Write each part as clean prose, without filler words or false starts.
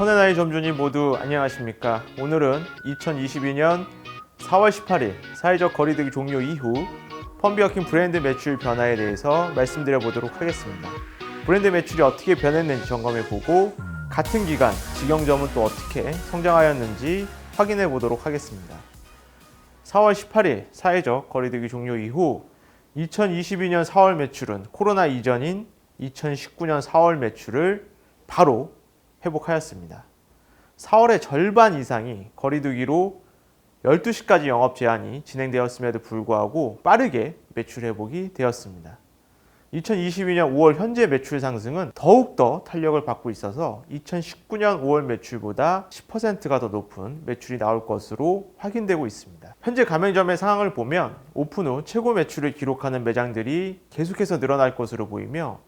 선의 나이 점주님 모두 안녕하십니까. 오늘은 2022년 4월 18일 사회적 거리두기 종료 이후 펌비어킹 브랜드 매출 변화에 대해서 말씀드려 보도록 하겠습니다. 브랜드 매출이 어떻게 변했는지 점검해보고 같은 기간 직영점은 또 어떻게 성장하였는지 확인해 보도록 하겠습니다. 4월 18일 사회적 거리두기 종료 이후 2022년 4월 매출은 코로나 이전인 2019년 4월 매출을 바로 회복하였습니다. 4월의 절반 이상이 거리두기로 12시까지 영업 제한이 진행되었음에도 불구하고 빠르게 매출 회복이 되었습니다. 2022년 5월 현재 매출 상승은 더욱더 탄력을 받고 있어서 2019년 5월 매출보다 10%가 더 높은 매출이 나올 것으로 확인되고 있습니다. 현재 가맹점의 상황을 보면 오픈 후 최고 매출을 기록하는 매장들이 계속해서 늘어날 것으로 보이며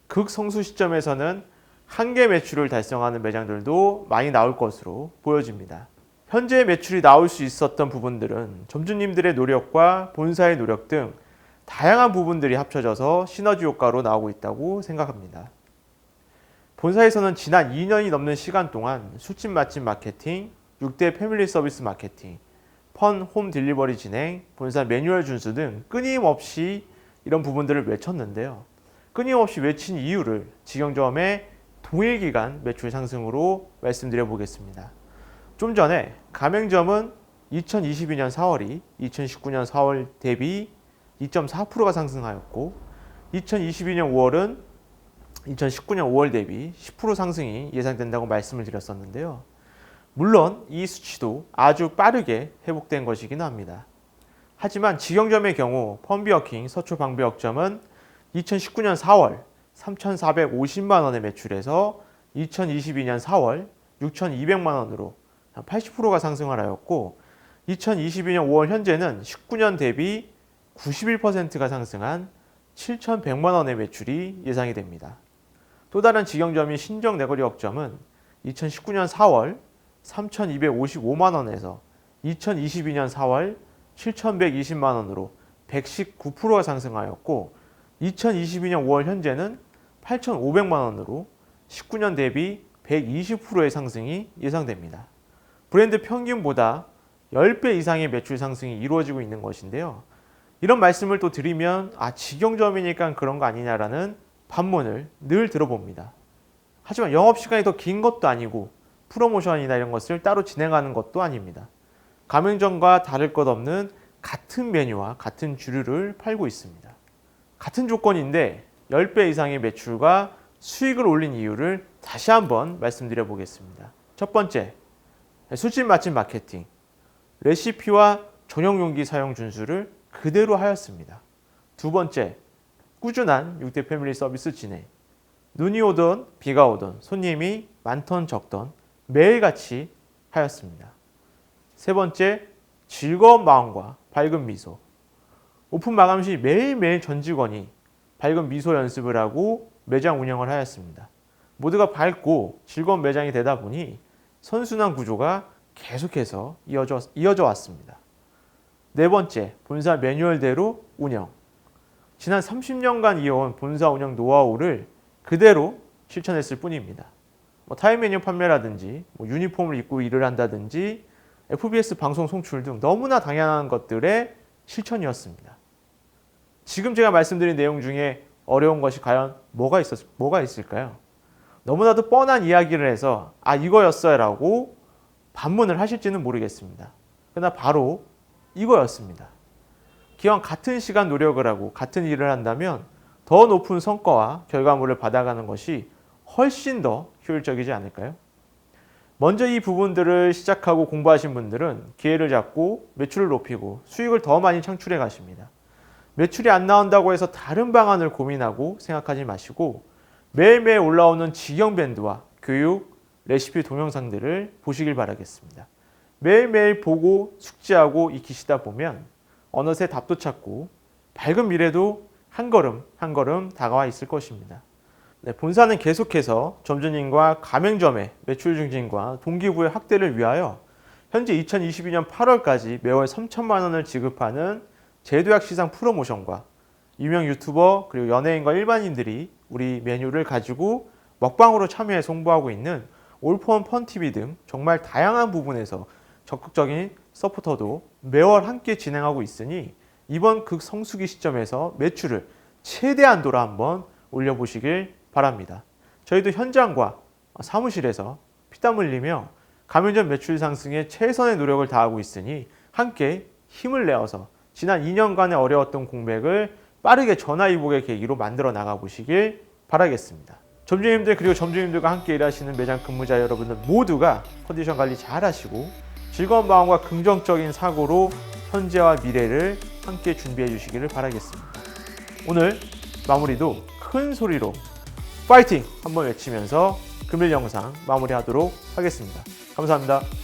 극성수 시점에서는 한계 매출을 달성하는 매장들도 많이 나올 것으로 보여집니다. 현재 매출이 나올 수 있었던 부분들은 점주님들의 노력과 본사의 노력 등 다양한 부분들이 합쳐져서 시너지 효과로 나오고 있다고 생각합니다. 본사에서는 지난 2년이 넘는 시간 동안 술집 맛집 마케팅, 6대 패밀리 서비스 마케팅, 펀 홈 딜리버리 진행, 본사 매뉴얼 준수 등 끊임없이 이런 부분들을 외쳤는데요. 끊임없이 외친 이유를 직영점의 동일기간 매출 상승으로 말씀드려 보겠습니다. 좀 전에 가맹점은 2022년 4월이 2019년 4월 대비 2.4%가 상승하였고 2022년 5월은 2019년 5월 대비 10% 상승이 예상된다고 말씀을 드렸었는데요. 물론 이 수치도 아주 빠르게 회복된 것이긴 합니다. 하지만 직영점의 경우 펌비어킹 서초 방배역점은 2019년 4월 3,450만 원의 매출에서 2022년 4월 6,200만 원으로 80%가 상승을 하였고 2022년 5월 현재는 19년 대비 91%가 상승한 7,100만 원의 매출이 예상이 됩니다. 또 다른 직영점인 신정 내거리 역점은 2019년 4월 3,255만 원에서 2022년 4월 7,120만 원으로 119%가 상승하였고 2022년 5월 현재는 8,500만 원으로 19년 대비 120%의 상승이 예상됩니다. 브랜드 평균보다 10배 이상의 매출 상승이 이루어지고 있는 것인데요. 이런 말씀을 또 드리면 직영점이니까 그런 거 아니냐라는 반문을 늘 들어봅니다. 하지만 영업시간이 더 긴 것도 아니고 프로모션이나 이런 것을 따로 진행하는 것도 아닙니다. 가맹점과 다를 것 없는 같은 메뉴와 같은 주류를 팔고 있습니다. 같은 조건인데 10배 이상의 매출과 수익을 올린 이유를 다시 한번 말씀드려 보겠습니다. 첫 번째, 술집 맛집 마케팅, 레시피와 전용 용기 사용 준수를 그대로 하였습니다. 두 번째, 꾸준한 6대 패밀리 서비스 진행. 눈이 오던 비가 오던 손님이 많던 적던 매일같이 하였습니다. 세 번째, 즐거운 마음과 밝은 미소. 오픈 마감 시 매일매일 전 직원이 밝은 미소 연습을 하고 매장 운영을 하였습니다. 모두가 밝고 즐거운 매장이 되다 보니 선순환 구조가 계속해서 이어져 왔습니다. 네 번째, 본사 매뉴얼대로 운영. 지난 30년간 이어온 본사 운영 노하우를 그대로 실천했을 뿐입니다. 타임 메뉴 판매라든지 유니폼을 입고 일을 한다든지 FBS 방송 송출 등 너무나 당연한 것들의 실천이었습니다. 지금 제가 말씀드린 내용 중에 어려운 것이 과연 뭐가 있을까요? 너무나도 뻔한 이야기를 해서 이거였어요 라고 반문을 하실지는 모르겠습니다. 그러나 바로 이거였습니다. 기왕 같은 시간 노력을 하고 같은 일을 한다면 더 높은 성과와 결과물을 받아가는 것이 훨씬 더 효율적이지 않을까요? 먼저 이 부분들을 시작하고 공부하신 분들은 기회를 잡고 매출을 높이고 수익을 더 많이 창출해 가십니다. 매출이 안 나온다고 해서 다른 방안을 고민하고 생각하지 마시고 매일매일 올라오는 직영 밴드와 교육, 레시피 동영상들을 보시길 바라겠습니다. 매일매일 보고 숙지하고 익히시다 보면 어느새 답도 찾고 밝은 미래도 한 걸음 한 걸음 다가와 있을 것입니다. 본사는 계속해서 점주님과 가맹점의 매출 증진과 동기부여 확대를 위하여 현재 2022년 8월까지 매월 3천만 원을 지급하는 제도약 시장 프로모션과 유명 유튜버 그리고 연예인과 일반인들이 우리 메뉴를 가지고 먹방으로 참여해서 홍보하고 있는 올포원 펀TV 등 정말 다양한 부분에서 적극적인 서포터도 매월 함께 진행하고 있으니 이번 극성수기 시점에서 매출을 최대한도로 한번 올려보시길 바랍니다. 저희도 현장과 사무실에서 피땀 흘리며 가맹점 매출 상승에 최선의 노력을 다하고 있으니 함께 힘을 내어서 지난 2년간의 어려웠던 공백을 빠르게 전화위복의 계기로 만들어 나가보시길 바라겠습니다. 점주님들 그리고 점주님들과 함께 일하시는 매장 근무자 여러분들 모두가 컨디션 관리 잘 하시고 즐거운 마음과 긍정적인 사고로 현재와 미래를 함께 준비해 주시기를 바라겠습니다. 오늘 마무리도 큰 소리로 파이팅! 한번 외치면서 금일 영상 마무리하도록 하겠습니다. 감사합니다.